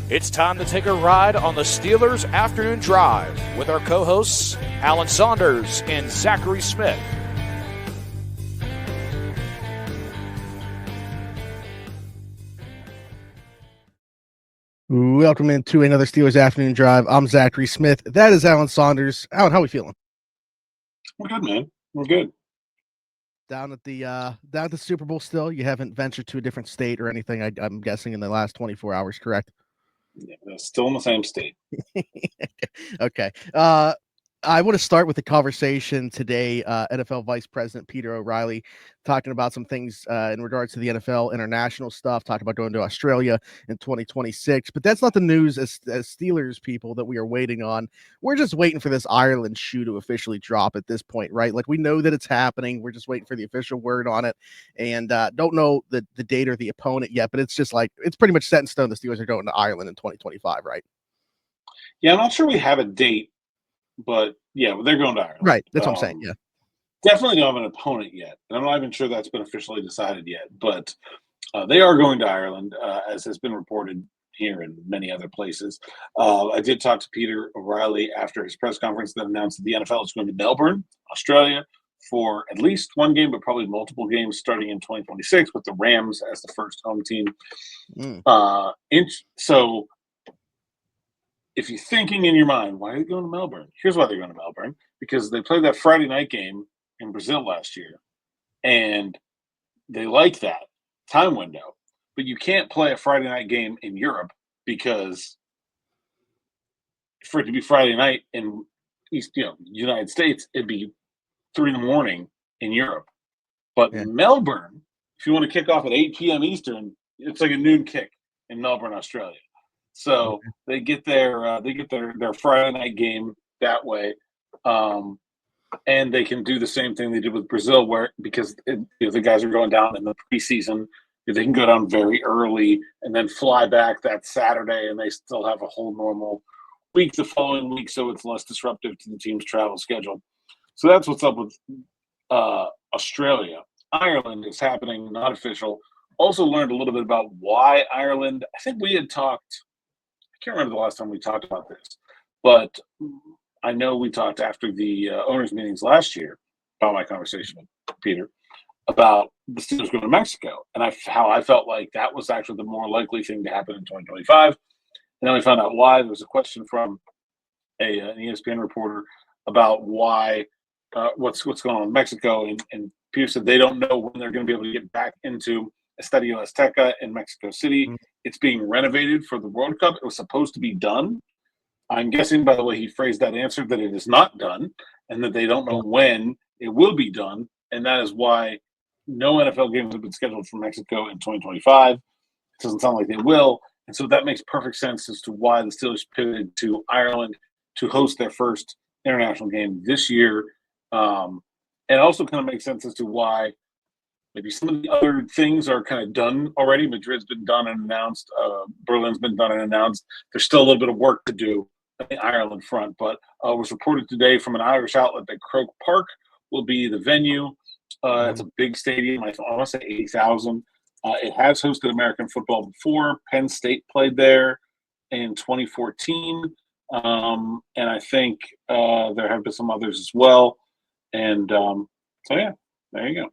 It's time to take a ride on the Steelers Afternoon Drive with our co-hosts, Alan Saunders and Zachary Smith. Welcome into another Steelers Afternoon Drive. I'm Zachary Smith. That is Alan Saunders. Alan, how are we feeling? We're good, man. We're good. Down at the Super Bowl still? You haven't ventured to a different state or anything, I'm guessing, in the last 24 hours, correct? Yeah, still in the same state. Okay. I want to start with the conversation today. NFL Vice President Peter O'Reilly talking about some things in regards to the NFL international stuff, talking about going to Australia in 2026. But that's not the news as Steelers people that we are waiting on. We're just waiting for this Ireland shoe to officially drop at this point, right? Like, we know that it's happening. We're just waiting for the official word on it, and don't know the date or the opponent yet. But it's just like, it's pretty much set in stone. The Steelers are going to Ireland in 2025, right? Yeah, I'm not sure we have a date. But, yeah, they're going to Ireland. Right, that's what I'm saying, yeah. Definitely don't have an opponent yet. And I'm not even sure that's been officially decided yet. But they are going to Ireland, as has been reported here and many other places. I did talk to Peter O'Reilly after his press conference that announced that the NFL is going to Melbourne, Australia, for at least one game, but probably multiple games starting in 2026 with the Rams as the first home team. So if you're thinking in your mind, why are they going to Melbourne? Here's why they're going to Melbourne. Because they played that Friday night game in Brazil last year, and they like that time window. But you can't play a Friday night game in Europe because for it to be Friday night in United States, it'd be 3 a.m. in Europe. But Melbourne, if you want to kick off at 8 p.m. Eastern, it's like a noon kick in Melbourne, Australia. So they get their Friday night game that way, and they can do the same thing they did with Brazil, because the guys are going down in the preseason, they can go down very early and then fly back that Saturday, and they still have a whole normal week the following week, so it's less disruptive to the team's travel schedule. So that's what's up with Australia. Ireland is happening, not official. Also learned a little bit about why Ireland. I think we had talked. I can't remember the last time we talked about this, but I know we talked after the owners' meetings last year about my conversation with Peter about the Steelers going to Mexico, and how I felt like that was actually the more likely thing to happen in 2025. And then we found out why. There was a question from an ESPN reporter about why what's going on in Mexico, and Peter said they don't know when they're going to be able to get back into Estadio Azteca in Mexico City. It's being renovated for the World Cup. It was supposed to be done. I'm guessing by the way he phrased that answer that it is not done, and that they don't know when it will be done. And that is why no NFL games have been scheduled for Mexico in 2025. It doesn't sound like they will. And so that makes perfect sense as to why the Steelers pivoted to Ireland to host their first international game this year. And also kind of makes sense as to why maybe some of the other things are kind of done already. Madrid's been done and announced. Berlin's been done and announced. There's still a little bit of work to do on the Ireland front. But it was reported today from an Irish outlet that Croke Park will be the venue. It's a big stadium. I want to say 80,000. It has hosted American football before. Penn State played there in 2014. And I think there have been some others as well. And so, yeah, there you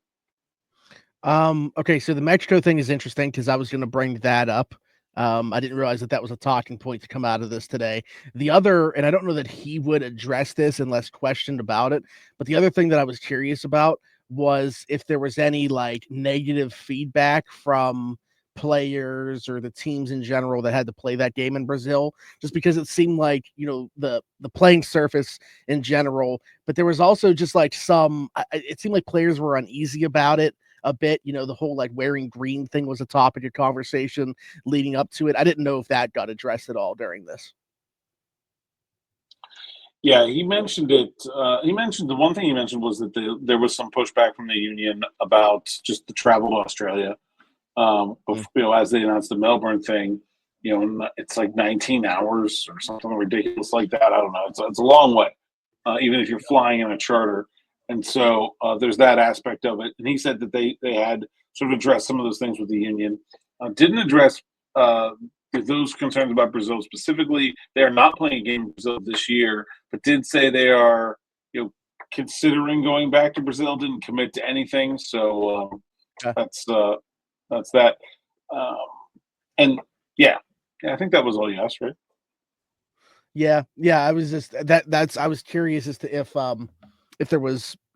go. Okay, so the Mexico thing is interesting because I was going to bring that up. I didn't realize that was a talking point to come out of this today. The other, and I don't know that he would address this unless questioned about it, but the other thing that I was curious about was if there was any like negative feedback from players or the teams in general that had to play that game in Brazil, just because it seemed like, the playing surface in general, but there was also just like it seemed like players were uneasy about it a bit. The whole like wearing green thing was a topic of conversation leading up to it. I didn't know if that got addressed at all during this. Yeah, he mentioned it. The one thing he mentioned was that there was some pushback from the union about just the travel to Australia. As they announced the Melbourne thing, it's like 19 hours or something ridiculous like that. I don't know. It's a long way, even if you're flying in a charter. And so there's that aspect of it. And he said that they had sort of addressed some of those things with the union. Didn't address those concerns about Brazil specifically. They are not playing a game in Brazil this year, but did say they are, considering going back to Brazil. Didn't commit to anything, so that's that. And I think that was all you asked, right? Yeah. I was just I was curious as to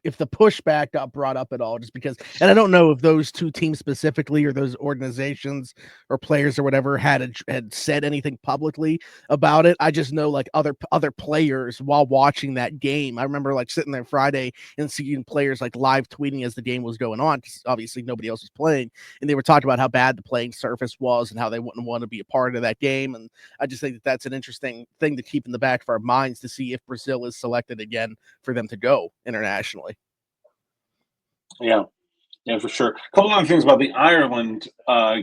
if the pushback got brought up at all, just because, and I don't know if those two teams specifically or those organizations or players or whatever had said anything publicly about it. I just know like other players while watching that game. I remember like sitting there Friday and seeing players like live tweeting as the game was going on, because obviously nobody else was playing, and they were talking about how bad the playing surface was and how they wouldn't want to be a part of that game. And I just think that that's an interesting thing to keep in the back of our minds to see if Brazil is selected again for them to go internationally. Yeah, for sure. A couple other things about the Ireland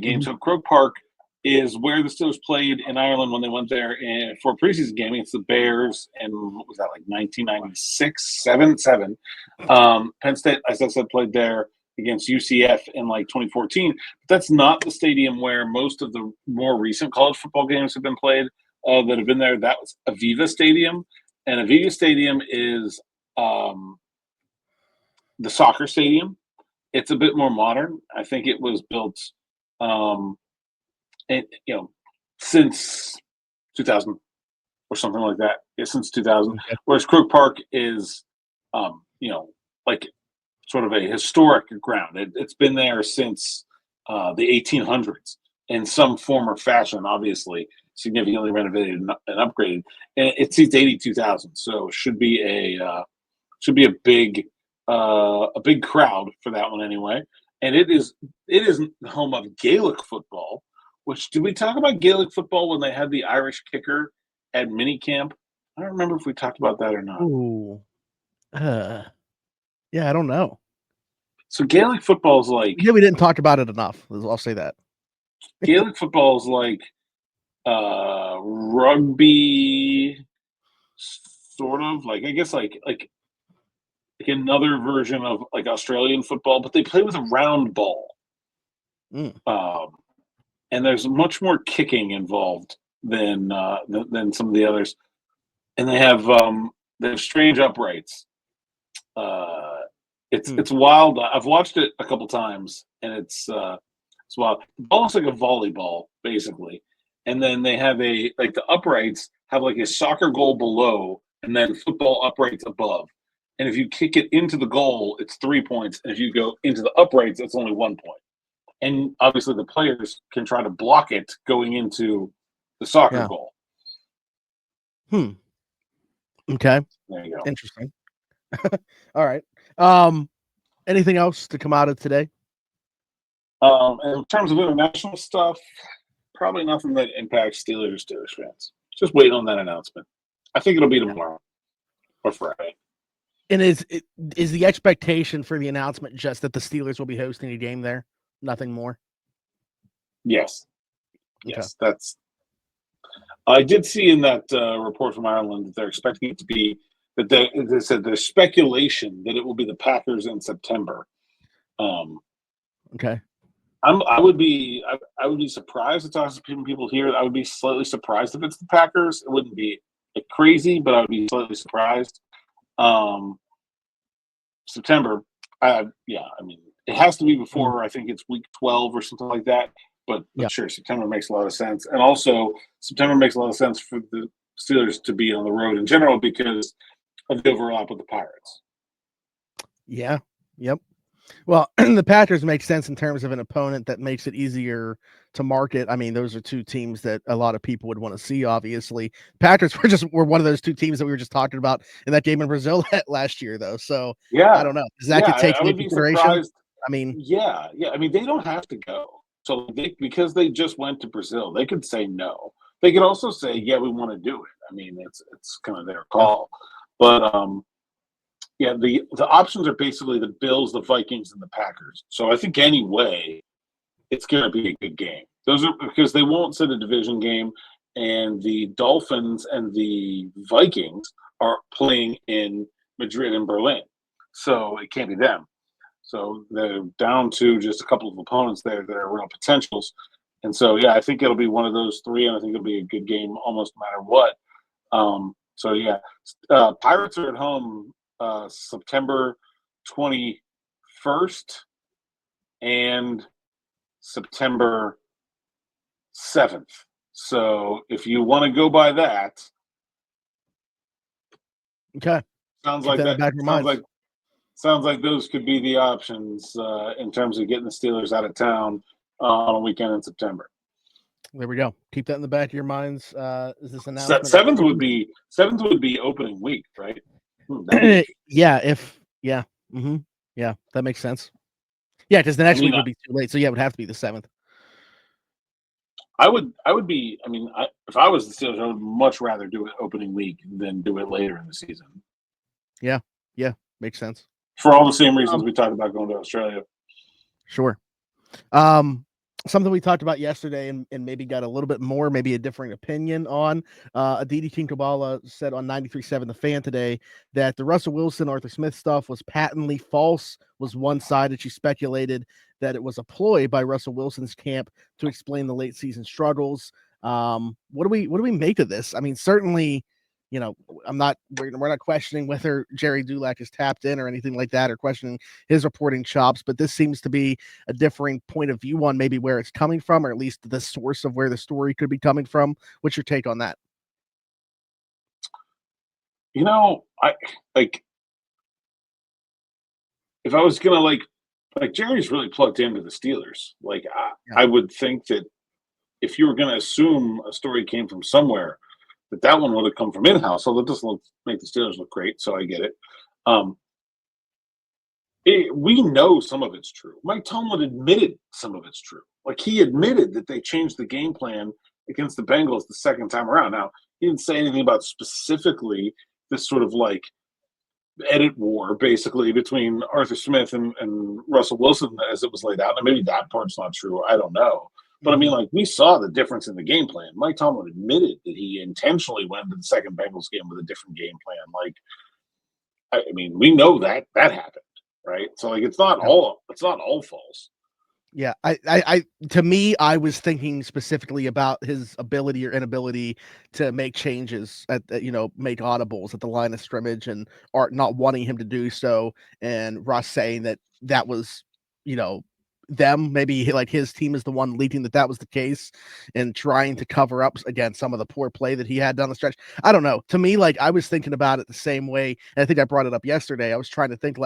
game. So Croke Park is where the Steelers played in Ireland when they went there for a preseason game against the Bears, and what was that, like 1996, 7. Penn State, as I said, played there against UCF in like 2014. But that's not the stadium where most of the more recent college football games have been played that have been there. That was Aviva Stadium, and Aviva Stadium is the soccer stadium. It's a bit more modern. I think it was built, since 2000 or something like that. Yeah, since 2000. Okay. Whereas Croke Park is, like sort of a historic ground. It's been there since the 1800s in some form or fashion. Obviously, significantly renovated and upgraded, and it seats 82,000. So should be a big crowd for that one anyway. And it is the home of Gaelic football, which, did we talk about Gaelic football when they had the Irish kicker at minicamp? I don't remember if we talked about that or not. Ooh. Yeah, I don't know. So Gaelic football is like... Yeah, we didn't talk about it enough. I'll say that. Gaelic football is like rugby, sort of. Like, I guess like another version of like Australian football, but they play with a round ball. And there's much more kicking involved than some of the others. And they have strange uprights. It's wild. I've watched it a couple times, and it's wild. The ball looks like a volleyball, basically. And then they have the uprights have like a soccer goal below, and then football uprights above. And if you kick it into the goal, it's 3 points. And if you go into the uprights, it's only 1 point. And obviously the players can try to block it going into the soccer goal. Okay. There you go. Interesting. All right. Anything else to come out of today? In terms of international stuff, probably nothing that impacts Steelers fans. Just wait on that announcement. I think it'll be tomorrow or Friday. And is the expectation for the announcement just that the Steelers will be hosting a game there? Nothing more? Yes. Okay. Yes, that's... I did see in that report from Ireland that they're expecting it to be, that they said there's speculation that it will be the Packers in September. Okay. I would be surprised to talk to people here. I would be slightly surprised if it's the Packers. It wouldn't be crazy, but I would be slightly surprised. September, I mean, it has to be before, I think it's week 12 or something like that. But sure, September makes a lot of sense. And also, September makes a lot of sense for the Steelers to be on the road in general because of the overlap with the Pirates. Yeah. Yep. Well, the Packers make sense in terms of an opponent that makes it easier to market. I mean, those are two teams that a lot of people would want to see, obviously. Packers were one of those two teams that we were just talking about in that game in Brazil last year, though. So, I don't know. Does that get taken into consideration? I mean, I mean, they don't have to go. So, because they just went to Brazil, they could say no. They could also say, yeah, we want to do it. I mean, it's kind of their call. But, the options are basically the Bills, the Vikings, and the Packers. So I think anyway, it's going to be a good game. Those are because they won't sit a division game, and the Dolphins and the Vikings are playing in Madrid and Berlin. So it can't be them. So they're down to just a couple of opponents there that are real potentials. And so, yeah, I think it'll be one of those three, and I think it'll be a good game almost no matter what. So, yeah, Pirates are at home September 21st and September 7th. So if you want to go by that, Okay. sounds Keep like that in the that. back of your Sounds like those could be the options in terms of getting the Steelers out of town on a weekend in September. There we go. Keep that in the back of your minds. Is this announcement? Seventh would be opening week, right? That'd be yeah. Yeah. Yeah. That makes sense. Yeah, because the next week would be too late. So yeah, it would have to be the 7th. I would be. I mean, if I was the Steelers, I would much rather do it opening week than do it later in the season. Yeah. Makes sense. For all the same reasons we talked about going to Australia. Sure. Something we talked about yesterday and maybe got a little bit more, maybe a differing opinion on. Aditi Kinkabala said on 93.7 The Fan today that the Russell Wilson, Arthur Smith stuff was patently false, was one-sided. She speculated that it was a ploy by Russell Wilson's camp to explain the late season struggles. What do we make of this? I mean, certainly, we're not questioning whether Jerry Dulac is tapped in or anything like that, or questioning his reporting chops, but this seems to be a differing point of view on maybe where it's coming from, or at least the source of where the story could be coming from. What's your take on that? I if I was gonna Jerry's really plugged into the Steelers. I would think that if you were gonna assume a story came from somewhere, that one would have come from in-house. So that doesn't make the Steelers look great. So I get it. We know some of it's true. Mike Tomlin admitted some of it's true. He admitted that they changed the game plan against the Bengals the second time around. Now, he didn't say anything about specifically this sort of edit war, basically, between Arthur Smith and Russell Wilson as it was laid out. And maybe that part's not true. I don't know. But I mean, we saw the difference in the game plan. Mike Tomlin admitted that he intentionally went into the second Bengals game with a different game plan. I mean, we know that happened, right? So it's not all false. Yeah, I to me, I was thinking specifically about his ability or inability to make changes make audibles at the line of scrimmage, and Art not wanting him to do so, and Russ saying that was, them, maybe his team is the one leading that was the case, and trying to cover up again some of the poor play that he had down the stretch. I don't know. To me, I was thinking about it the same way, and I think I brought it up yesterday. I was trying to think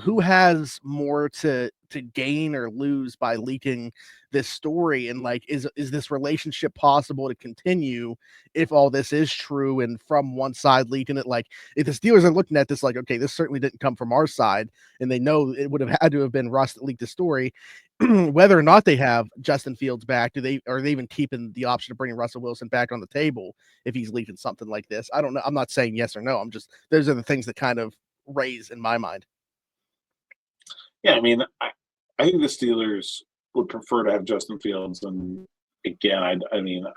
who has more to gain or lose by leaking this story, and is this relationship possible to continue if all this is true and from one side leaking it? If the Steelers are looking at this okay, this certainly didn't come from our side, and they know it would have had to have been Russ that leaked the story. Whether or not they have Justin Fields back, are they even keeping the option of bringing Russell Wilson back on the table if he's leaking something like this? I don't know. I'm not saying yes or no. Those are the things that kind of raise in my mind. Yeah, I mean, I think the Steelers would prefer to have Justin Fields, and again, I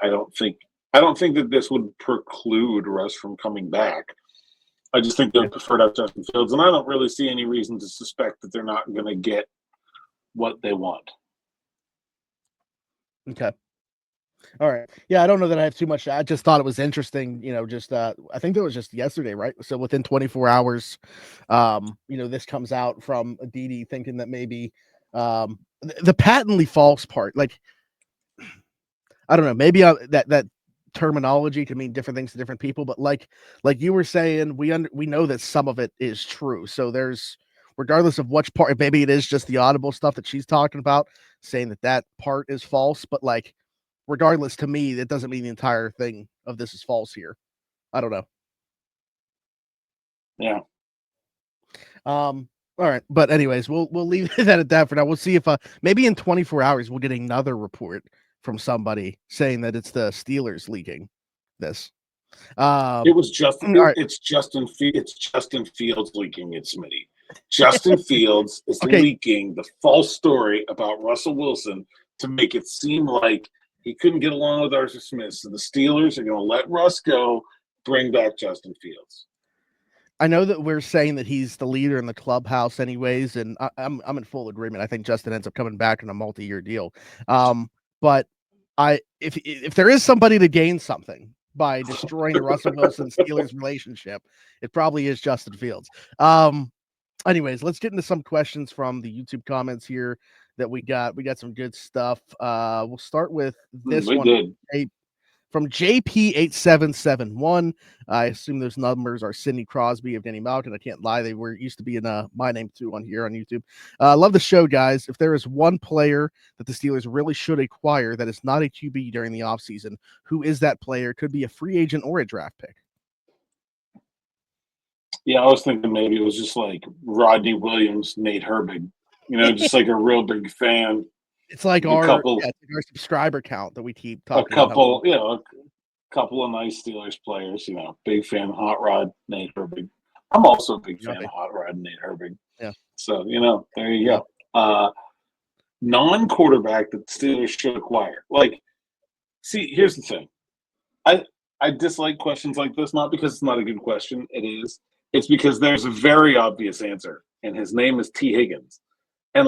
don't think that this would preclude Russ from coming back. I just think they'd prefer to have Justin Fields, and I don't really see any reason to suspect that they're not going to get what they want. Okay. All right. Yeah, I don't know that I have too much. I just thought it was interesting, I think that was just yesterday, right? So within 24 hours, this comes out from Aditi thinking that maybe the patently false part, I don't know, maybe that terminology can mean different things to different people, but like you were saying, we know that some of it is true. So there's, regardless of which part, maybe it is just the audible stuff that she's talking about, saying that part is false, but regardless, to me, that doesn't mean the entire thing of this is false here. I don't know. Yeah. All right. But anyways, we'll leave that at that for now. We'll see if maybe in 24 hours we'll get another report from somebody saying that it's the Steelers leaking this. It was it's Justin Fields leaking it, Smitty. Justin Fields is leaking the false story about Russell Wilson to make it seem like he couldn't get along with Arthur Smith. So the Steelers are going to let Russ go, bring back Justin Fields. I know that we're saying that he's the leader in the clubhouse anyways, and I'm in full agreement. I think Justin ends up coming back in a multi-year deal. But if there is somebody to gain something by destroying the Russell Wilson Steelers relationship, it probably is Justin Fields. Anyways, let's get into some questions from the YouTube comments here that we got. We got some good stuff. We'll start with this one from JP8771. I assume those numbers are Sidney Crosby of Danny Malkin. I can't lie. They used to be in my name too on here on YouTube. Love the show, guys. If there is one player that the Steelers really should acquire that is not a QB during the offseason, who is that player? Could be a free agent or a draft pick. Yeah, I was thinking maybe it was just like Rodney Williams, Nate Herbig. Just like a real big fan. It's like our subscriber count that we keep talking about. A couple of nice Steelers players, big fan of Hot Rod, Nate Herbig. I'm also a big fan of Hot Rod and Nate Herbig. Yeah. So, there you go. Non-quarterback that the Steelers should acquire. See, here's the thing. I dislike questions like this, not because it's not a good question. It is. It's because there's a very obvious answer, and his name is T. Higgins. And,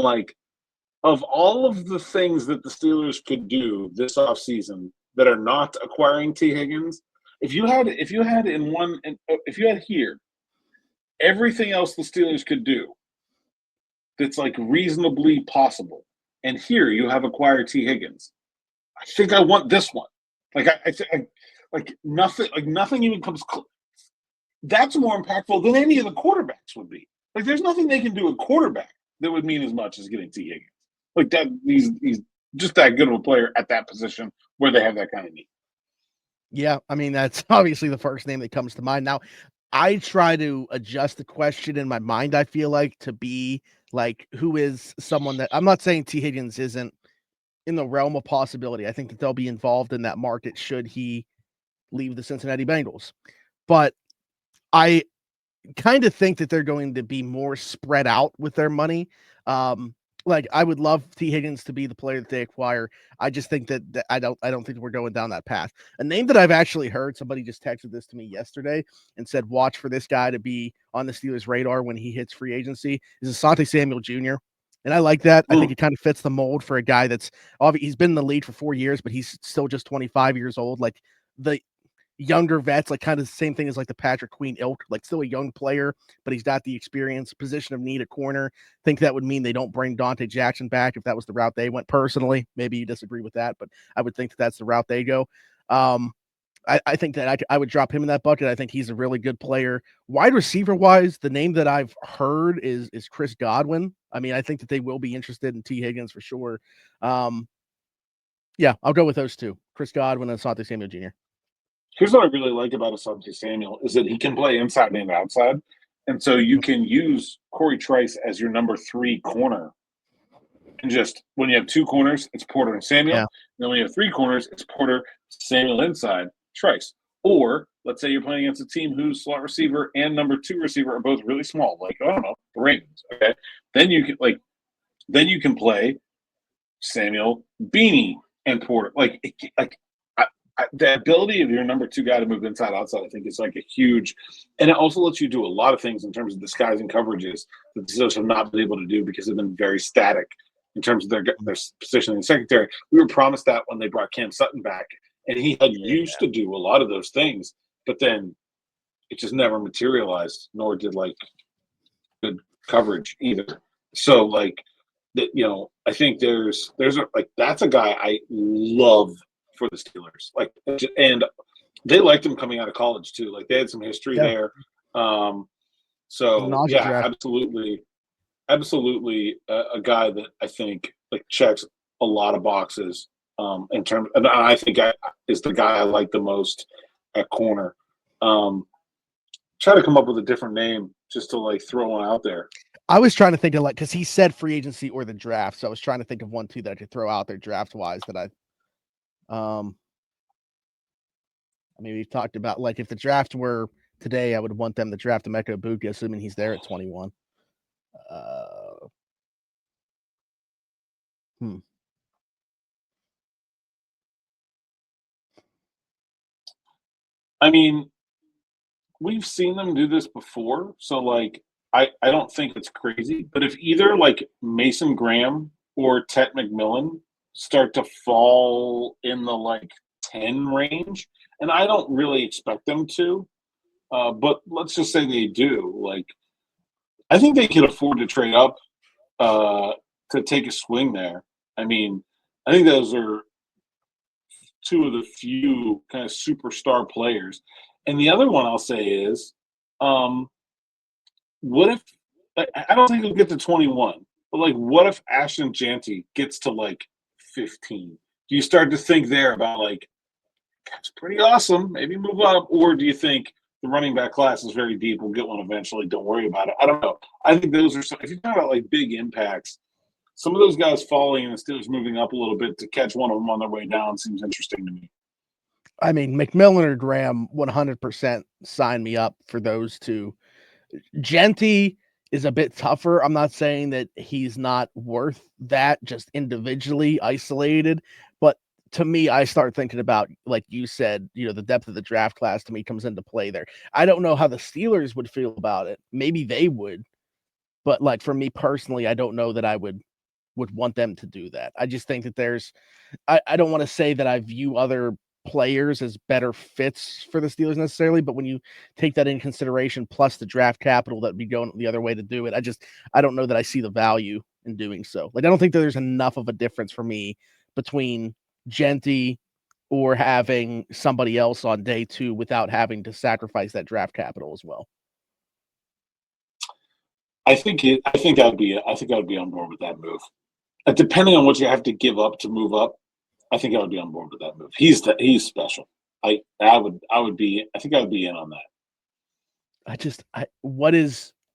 of all of the things that the Steelers could do this offseason that are not acquiring T. Higgins, if you had here everything else the Steelers could do that's reasonably possible, and here you have acquired T. Higgins, I think I want this one. Nothing even comes close. That's more impactful than any of the quarterbacks would be. There's nothing they can do at quarterback that would mean as much as getting T. Higgins. That he's just that good of a player at that position where they have that kind of need. Yeah, I mean, that's obviously the first name that comes to mind. Now, I try to adjust the question in my mind, I feel like, to be who is someone that – I'm not saying T. Higgins isn't in the realm of possibility. I think that they'll be involved in that market should he leave the Cincinnati Bengals. But I kind of think that they're going to be more spread out with their money. I would love T. Higgins to be the player that they acquire. I just think that I don't think we're going down that path. A name that I've actually heard, somebody just texted this to me yesterday and said, watch for this guy to be on the Steelers' radar when he hits free agency, is Asante Samuel Jr. And I like that. I think it kind of fits the mold for a guy that's he's been in the league for 4 years, but he's still just 25 years old. The younger vets, kind of the same thing as the Patrick Queen ilk, still a young player, but he's got the experience, position of need at corner. Think that would mean they don't bring Dante Jackson back if that was the route they went personally. Maybe you disagree with that, but I would think that that's the route they go. I think that I would drop him in that bucket. I think he's a really good player. Wide receiver wise, the name that I've heard is Chris Godwin. I mean, I think that they will be interested in T. Higgins for sure. Yeah, I'll go with those two, Chris Godwin and Asante Samuel Jr. Here's what I really like about Asante Samuel is that he can play inside and outside. And so you can use Corey Trice as your number 3 corner. And just when you have 2 corners, it's Porter and Samuel. Yeah. And then when you have 3 corners, it's Porter, Samuel inside, Trice. Or let's say you're playing against a team whose slot receiver and number 2 receiver are both really small, I don't know, the Ravens. Okay. Then you can play Samuel, Beanie, and Porter. The ability of your number 2 guy to move inside outside, I think, is a huge, and it also lets you do a lot of things in terms of disguising coverages that the Steelers have not been able to do because they've been very static in terms of their position in the secondary. We were promised that when they brought Cam Sutton back, and he had used to do a lot of those things, but then it just never materialized, nor did good coverage either. So I think there's that's a guy I love for the Steelers, and they liked him coming out of college too. They had some history there. Absolutely a guy that I think checks a lot of boxes in terms. And I think is the guy I like the most at corner. Try to come up with a different name just to throw one out there. I was trying to think of because he said free agency or the draft, so I was trying to think of one too that I could throw out there draft wise that I. We've talked about if the draft were today, I would want them to draft Emeka Egbuka, assuming he's there at 21. I mean, we've seen them do this before, so I don't think it's crazy. But if either Mason Graham or Tet McMillan start to fall in the like 10 range, and I don't really expect them to. But let's just say they do. Like, I think they can afford to trade up to take a swing there. I mean, I think those are two of the few kind of superstar players. And the other one I'll say is, what if I don't think he'll get to 21, but like, what if Ashton Janty gets to like 15? Do you start to think there about like, that's pretty awesome, maybe move up, or do you think the running back class is very deep, we'll get one eventually, don't worry about it? I don't know. I think those are some, if you talk about like big impacts, some of those guys falling and the Steelers moving up a little bit to catch one of them on their way down seems interesting to me. I mean, McMillan or Graham 100% sign me up for those two. Genty is a bit tougher. I'm not saying that he's not worth that just individually isolated, but to me, I start thinking about, like you said, the depth of the draft class to me comes into play there. I don't know how the Steelers would feel about it. Maybe they would, but like for me personally, I don't know that I would want them to do that. I just think that there's, I don't want to say that I view other players as better fits for the Steelers necessarily, but when you take that in consideration, plus the draft capital that would be going the other way to do it, I don't know that I see the value in doing so. Like, I don't think that there's enough of a difference for me between Genty or having somebody else on day 2 without having to sacrifice that draft capital as well. I think I'd be on board with that move. Depending on what you have to give up to move up, I think I would be on board with that move. He's special. I would be in on that.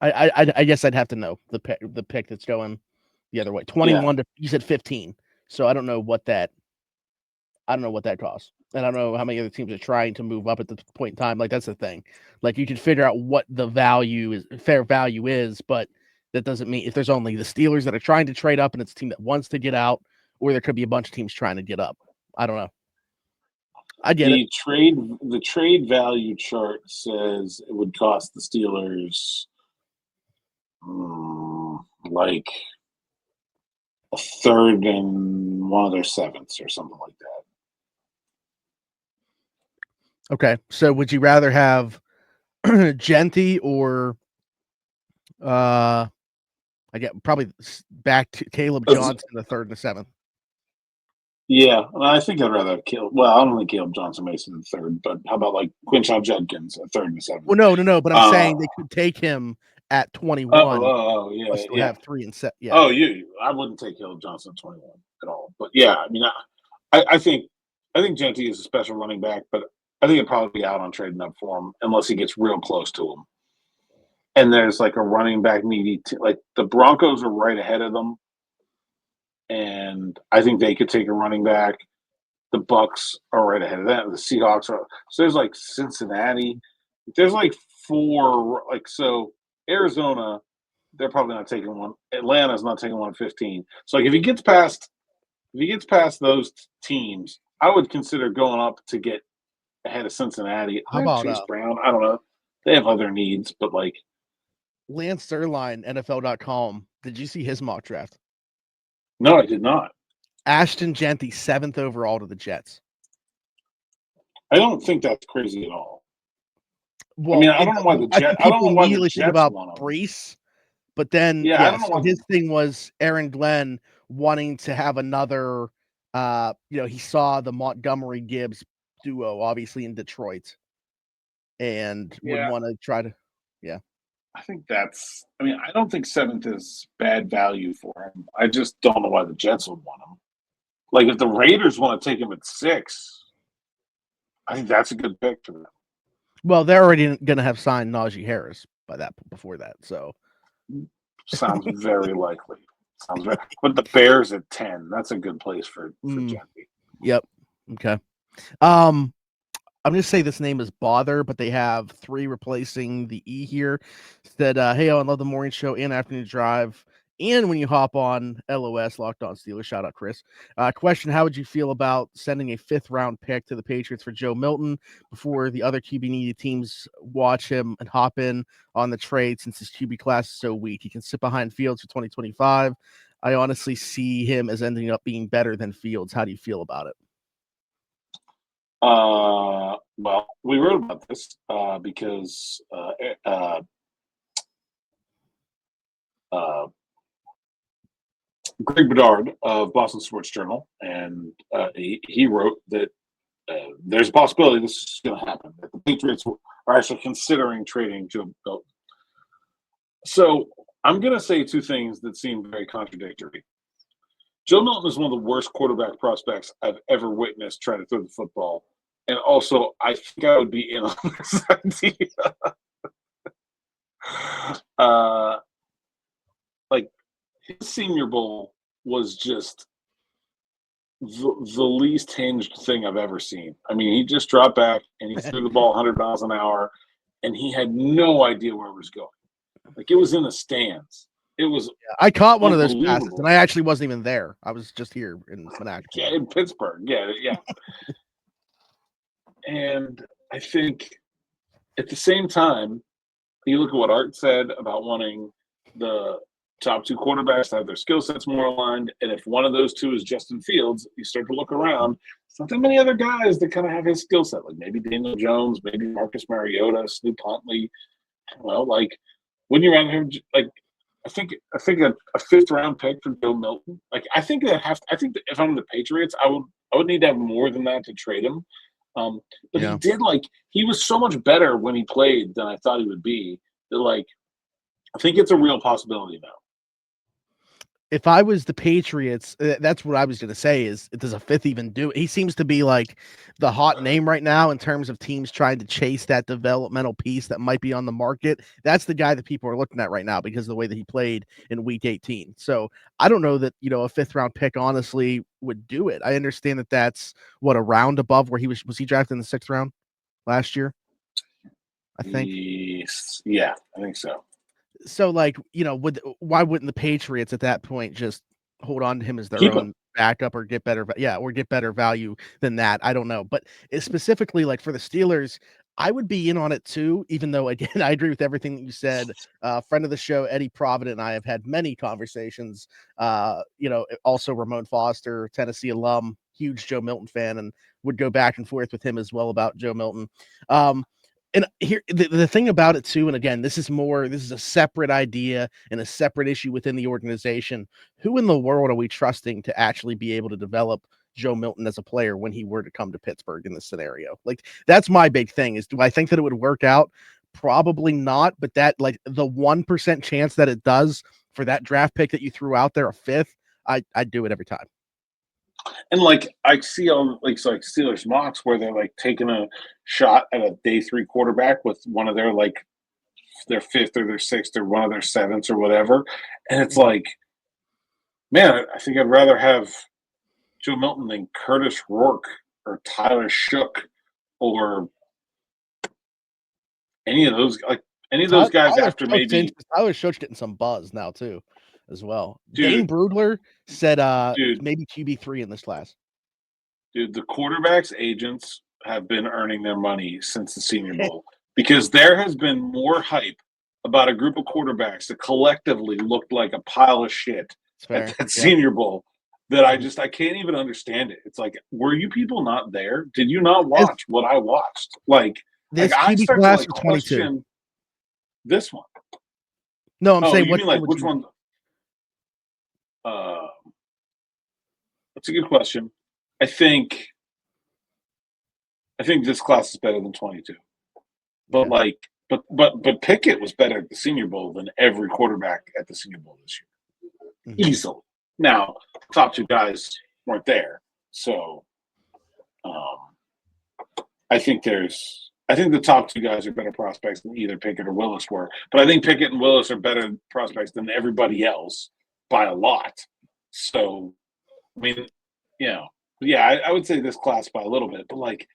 I guess I'd have to know the pick that's going the other way. 21 to, you said 15. So I don't know what that costs. And I don't know how many other teams are trying to move up at this point in time. Like, that's the thing. Like, you can figure out what the fair value is, but that doesn't mean if there's only the Steelers that are trying to trade up and it's a team that wants to get out, or there could be a bunch of teams trying to get up. I don't know. I get it. The trade value chart says it would cost the Steelers like a third and one of their sevenths or something like that. Okay. So would you rather have Genty or I get probably back to Caleb Johnson the third and the seventh? Yeah, I think I'd rather have Caleb. Well, I don't think Caleb Johnson Mason the third, but how about like Quinshon Judkins a third and the seventh? Well, no, but I'm saying they could take him at 21. Yeah, still have 3 and 7. Yeah. Oh, I wouldn't take Caleb Johnson at 21 at all. But yeah, I mean, I think Genty is a special running back, but I think it'd probably be out on trading up for him unless he gets real close to him. And there's like a running back needy, like the Broncos are right ahead of them, and I think they could take a running back. The Bucks are right ahead of that. The Seahawks are. So there's like Cincinnati. There's like 4. Like, so Arizona, they're probably not taking one. Atlanta's not taking one at 15. So like if he gets past those teams, I would consider going up to get ahead of Cincinnati. How about Chase Brown? I don't know. They have other needs, but like Lance Zierlein, NFL.com. Did you see his mock draft? No, I did not. Ashton Genty, 7th overall to the Jets. I don't think that's crazy at all. Well, I mean, I don't know why the Jets. I don't know why the Jets about want him. Brees, but then I don't know why his thing was Aaron Glenn wanting to have another. He saw the Montgomery Gibbs duo, obviously in Detroit, and would want to try to. Yeah, I think that's. I mean, I don't think 7th is bad value for him. I just don't know why the Jets would want him. Like, if the Raiders want to take him at 6, I think that's a good pick for them. Well, they're already going to have signed Najee Harris before that. So, sounds very likely. But the Bears at 10, that's a good place for Genty. Yep. Okay. I'm going to say this name is Bother, but they have 3 replacing the E here. Said, hey, I love the morning show and afternoon drive. And when you hop on LOS, Locked On Steelers, shout out Chris. Question, how would you feel about sending a 5th-round pick to the Patriots for Joe Milton before the other QB-needy teams watch him and hop in on the trade since his QB class is so weak? He can sit behind Fields for 2025. I honestly see him as ending up being better than Fields. How do you feel about it? Well, we wrote about this because Greg Bedard of Boston Sports Journal, and he wrote that there's a possibility this is going to happen. That the Patriots are actually considering trading Joe Milton. So I'm going to say two things that seem very contradictory. Joe Milton is one of the worst quarterback prospects I've ever witnessed trying to throw the football. And also, I think I would be in on this idea. Like, his Senior Bowl was just the least hinged thing I've ever seen. I mean, he just dropped back and he threw the ball 100 miles an hour, and he had no idea where it was going. Like, it was in the stands. It was. Yeah, I caught one of those passes, and I actually wasn't even there. I was just here in Monaco. Yeah, in Pittsburgh. Yeah. And I think at the same time, you look at what Art said about wanting the top two quarterbacks to have their skill sets more aligned. And if one of those two is Justin Fields, you start to look around. It's not that many other guys that kind of have his skill set, like maybe Daniel Jones, maybe Marcus Mariota, Snoop Huntley. Well, like, when you're around him, like, I think a fifth round pick for Joe Milton. Like, I think that if I'm the Patriots, I would need to have more than that to trade him. But he was so much better when he played than I thought he would be. That, like, I think it's a real possibility now. If I was the Patriots, that's what I was going to say is, does a fifth even do it? He seems to be like the hot name right now in terms of teams trying to chase that developmental piece that might be on the market. That's the guy that people are looking at right now because of the way that he played in week 18. So I don't know that, a fifth round pick honestly would do it. I understand that that's a round above where he was he drafted in the 6th round last year? I think. Yeah, I think so. So, like, why wouldn't the Patriots at that point just hold on to him as their own backup or get better value than that? I don't know. But specifically, like, for the Steelers, I would be in on it too, even though, again, I agree with everything that you said. Friend of the show, Eddie Provident, and I have had many conversations. Also Ramon Foster, Tennessee alum, huge Joe Milton fan, and would go back and forth with him as well about Joe Milton. And here, the thing about it too, and again, this is a separate idea and a separate issue within the organization. Who in the world are we trusting to actually be able to develop Joe Milton as a player when he were to come to Pittsburgh in this scenario? Like, that's my big thing is, do I think that it would work out? Probably not, but that, like, the 1% chance that it does for that draft pick that you threw out there, a fifth, I'd do it every time. And, like, I see on Steelers mocks where they're, like, taking a shot at a day 3 quarterback with one of their, like, their 5th or their 6th or one of their 7th or whatever. And it's like, man, I think I'd rather have Joe Milton than Curtis Rourke or Tyler Shook or any of those guys after maybe. Tyler Shook's getting some buzz now too, as well. Dane Brudler said maybe QB3 in this class. Dude, the quarterbacks' agents have been earning their money since the Senior Bowl because there has been more hype about a group of quarterbacks that collectively looked like a pile of shit at that Senior Bowl that I can't even understand it. It's like, were you people not there? Did you not watch what I watched? Like, this I QB start class to, like, 22. question this one. No, I'm saying, you mean, like, which one? That's a good question. I think this class is better than 22. But but Pickett was better at the Senior Bowl than every quarterback at the Senior Bowl this year. Mm-hmm. Easily. Now, top 2 guys weren't there. So I think the top 2 guys are better prospects than either Pickett or Willis were. But I think Pickett and Willis are better prospects than everybody else by a lot. So, I mean, I would say this class by a little bit. But, like,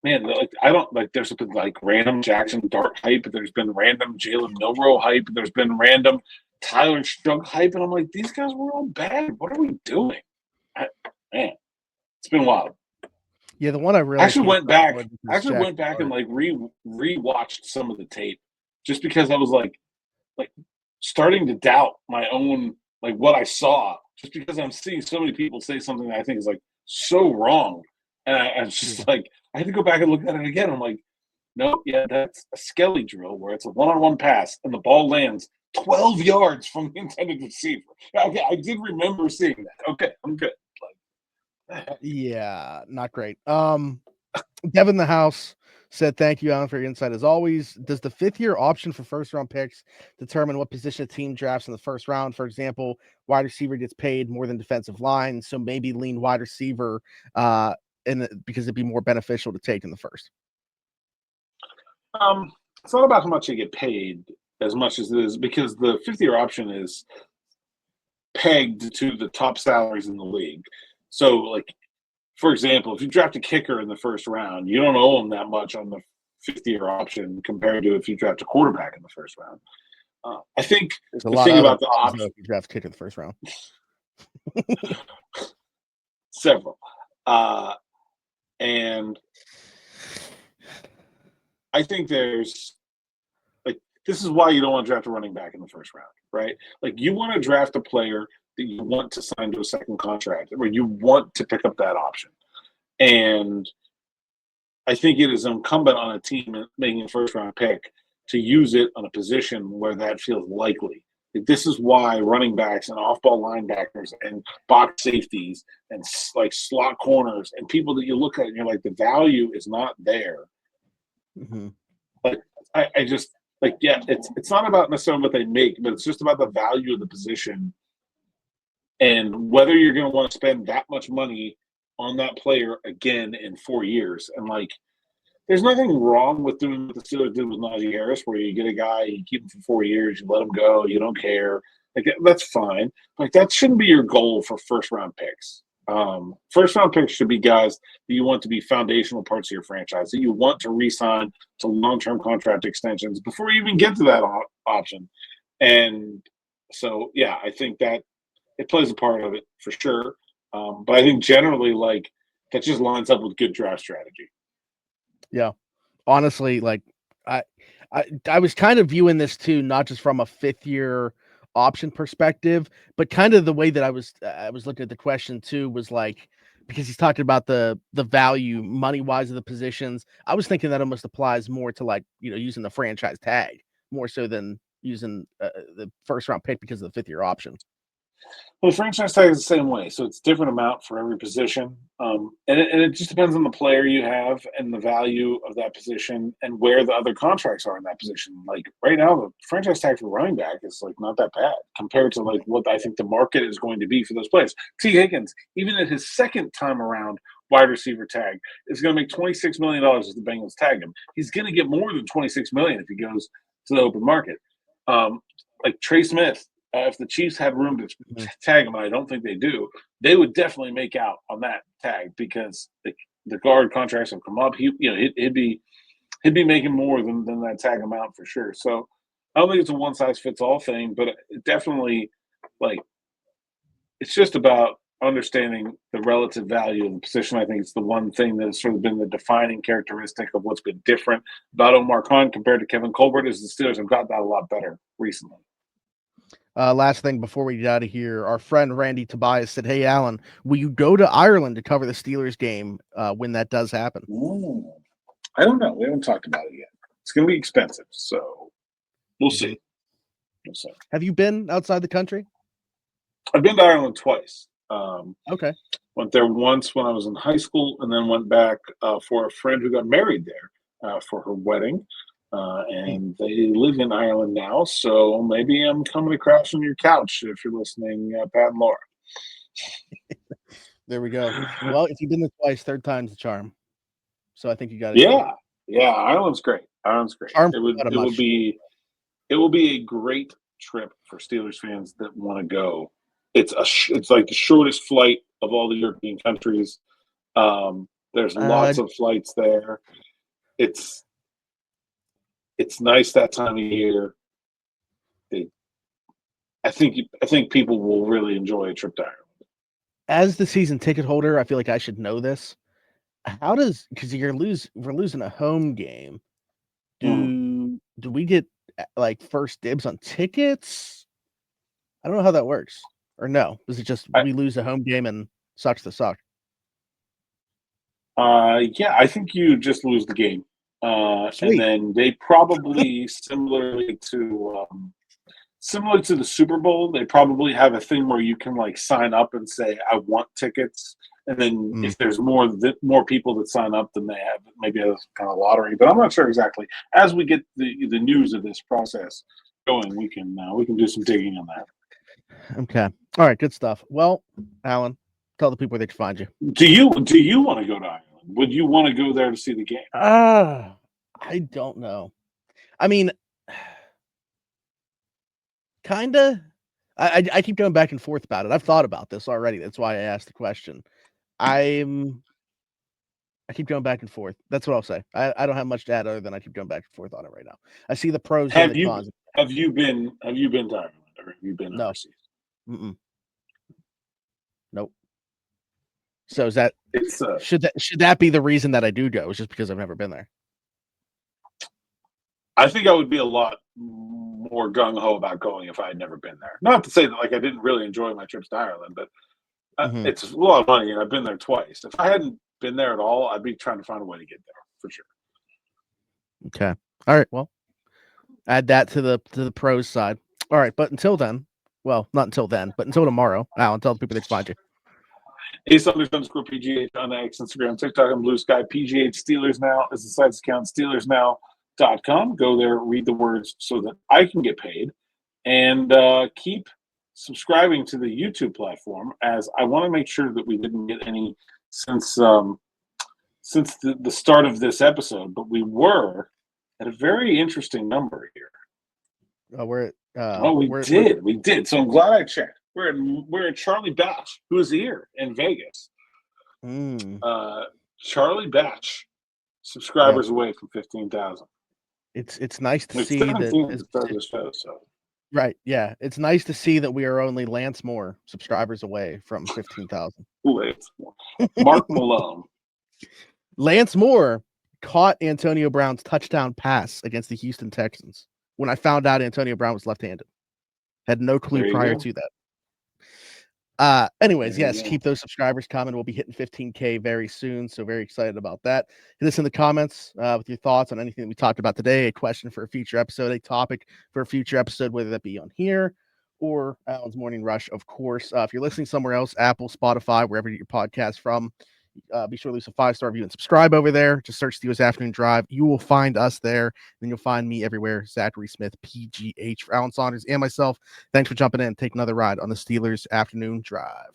man, like, I don't, like, there's been, like, random Jackson Dart hype. There's been random Jalen Milroe hype. There's been random Tyler Shook hype. And I'm like, these guys were all bad. What are we doing? Man, it's been wild. Yeah, the one I really actually went back and, like, rewatched some of the tape just because I was like starting to doubt my own like what I saw, just because I'm seeing so many people say something that I think is like so wrong. And I was just like, I had to go back and look at it again. I'm like, no, yeah, that's a Skelly drill where it's a one-on-one pass and the ball lands 12 yards from the intended receiver. Okay, I did remember seeing that. Okay, I'm good. Yeah, not great. Devin the House said, "Thank you, Alan, for your insight as always. Does the 5th-year option for first-round picks determine what position a team drafts in the first round? For example, wide receiver gets paid more than defensive line, so maybe lean wide receiver because it'd be more beneficial to take in the first." It's not about how much you get paid as much as it is because the 5th-year option is pegged to the top salaries in the league. So, like, for example, if you draft a kicker in the first round, you don't owe them that much on the 5th-year option compared to if you draft a quarterback in the first round. I think there's the thing about the option, if you draft kicker in the first round, several, and I think there's like this is why you don't want to draft a running back in the first round, right? Like you want to draft a player that you want to sign to a second contract, or you want to pick up that option. And I think it is incumbent on a team making a first-round pick to use it on a position where that feels likely. Like, this is why running backs and off-ball linebackers and box safeties and like slot corners and people that you look at and you're like, the value is not there. Mm-hmm. Like I just like it's not about necessarily what they make, but it's just about the value of the position and whether you're going to want to spend that much money on that player again in 4 years. And like, there's nothing wrong with doing what the Steelers did with Najee Harris, where you get a guy, you keep him for 4 years, you let him go, you don't care. Like that's fine. Like that shouldn't be your goal for first round picks. First round picks should be guys that you want to be foundational parts of your franchise, that you want to re-sign to long-term contract extensions before you even get to that option. And so, yeah, I think that it plays a part of it for sure. But I think generally, like, that just lines up with good draft strategy. Yeah. Honestly, like I was kind of viewing this too, not just from a 5th-year option perspective, but kind of the way that I was looking at the question too was like, because he's talking about the value money-wise of the positions. I was thinking that almost applies more to like, using the franchise tag more so than using the first-round pick because of the 5th-year option. Well, the franchise tag is the same way, so it's different amount for every position, and it just depends on the player you have and the value of that position and where the other contracts are in that position. Like right now, the franchise tag for running back is like not that bad compared to like what I think the market is going to be for those players. T. Higgins, even at his second time around, wide receiver tag is going to make $26 million as the Bengals tag him. He's going to get more than $26 million if he goes to the open market. Like Trey Smith. If the Chiefs had room to tag him, and I don't think they do, they would definitely make out on that tag because the guard contracts have come up. He'd be making more than that tag amount for sure. So I don't think it's a one size fits all thing, but it definitely like it's just about understanding the relative value of the position. I think it's the one thing that's sort of been the defining characteristic of what's been different about Omar Khan compared to Kevin Colbert is the Steelers have got that a lot better recently. Last thing before we get out of here, our friend Randy Tobias said, "Hey, Alan, will you go to Ireland to cover the Steelers game when that does happen?" I don't know. We haven't talked about it yet. It's going to be expensive, so we'll see. We'll see. Have you been outside the country? I've been to Ireland twice. Okay. Went there once when I was in high school, and then went back for a friend who got married there for her wedding. And they live in Ireland now, so maybe I'm coming to crash on your couch if you're listening, Pat and Laura. There we go. Well, if you've been there twice, third time's the charm. So I think you got it. Yeah. Ireland's great. It will be a great trip for Steelers fans that want to go. It's like the shortest flight of all the European countries. There's lots of flights there. It's nice that time of year. I think people will really enjoy a trip to Ireland. As the season ticket holder, I feel like I should know this. Because we're losing a home game. Do we get like first dibs on tickets? I don't know how that works. Or no, is it just we lose a home game and sucks to suck? Yeah, I think you just lose the game. And then they probably similarly to the Super Bowl, they probably have a thing where you can like sign up and say, I want tickets. And then if there's more people that sign up, then they have maybe a kind of lottery. But I'm not sure exactly. As we get the news of this process going, we can do some digging on that. Okay. All right. Good stuff. Well, Alan, tell the people where they can find you. Do you want to go to Ireland? Would you want to go there to see the game? I don't know. I mean, kind of. I keep going back and forth about it. I've thought about this already. That's why I asked the question. I keep going back and forth. That's what I'll say. I don't have much to add other than I keep going back and forth on it right now. I see the pros and the cons. Have you been to Ireland, or have you been overseas? Mm-mm. Nope. So is that should that be the reason that I do go? It's just because I've never been there. I think I would be a lot more gung ho about going if I had never been there. Not to say that like I didn't really enjoy my trips to Ireland, but it's a lot of money, and I've been there twice. If I hadn't been there at all, I'd be trying to find a way to get there for sure. Okay. All right. Well, add that to the pros side. All right, but until then, well, not until then, but until tomorrow, Alan, tell the people they can find you. Saunders_PGH on X, Instagram, TikTok, and Blue Sky. PGH Steelers Now is the site's account. SteelersNow.com. Go there, read the words so that I can get paid, and keep subscribing to the YouTube platform, as I want to make sure that we didn't get any since the start of this episode, but we were at a very interesting number here. We did. So I'm glad I checked. We're at Charlie Batch, who is here in Vegas. Charlie Batch, subscribers away from 15,000. It's nice to see that. Right, yeah, it's nice to see that we are only Lance Moore subscribers away from 15,000. Mark Malone. Lance Moore caught Antonio Brown's touchdown pass against the Houston Texans when I found out Antonio Brown was left-handed. Had no clue prior to that. Anyways, yes, keep those subscribers coming. We'll be hitting 15K very soon, so very excited about that. Hit us in the comments with your thoughts on anything that we talked about today, a question for a future episode, a topic for a future episode, whether that be on here or Alan's Morning Rush, of course. If you're listening somewhere else, Apple, Spotify, wherever you get your podcast from, be sure to leave a 5-star review and subscribe over there. Just search Steelers Afternoon Drive. You will find us there. Then you'll find me everywhere. Zachary Smith, PGH, for Alan Saunders and myself. Thanks for jumping in and taking another ride on the Steelers Afternoon Drive.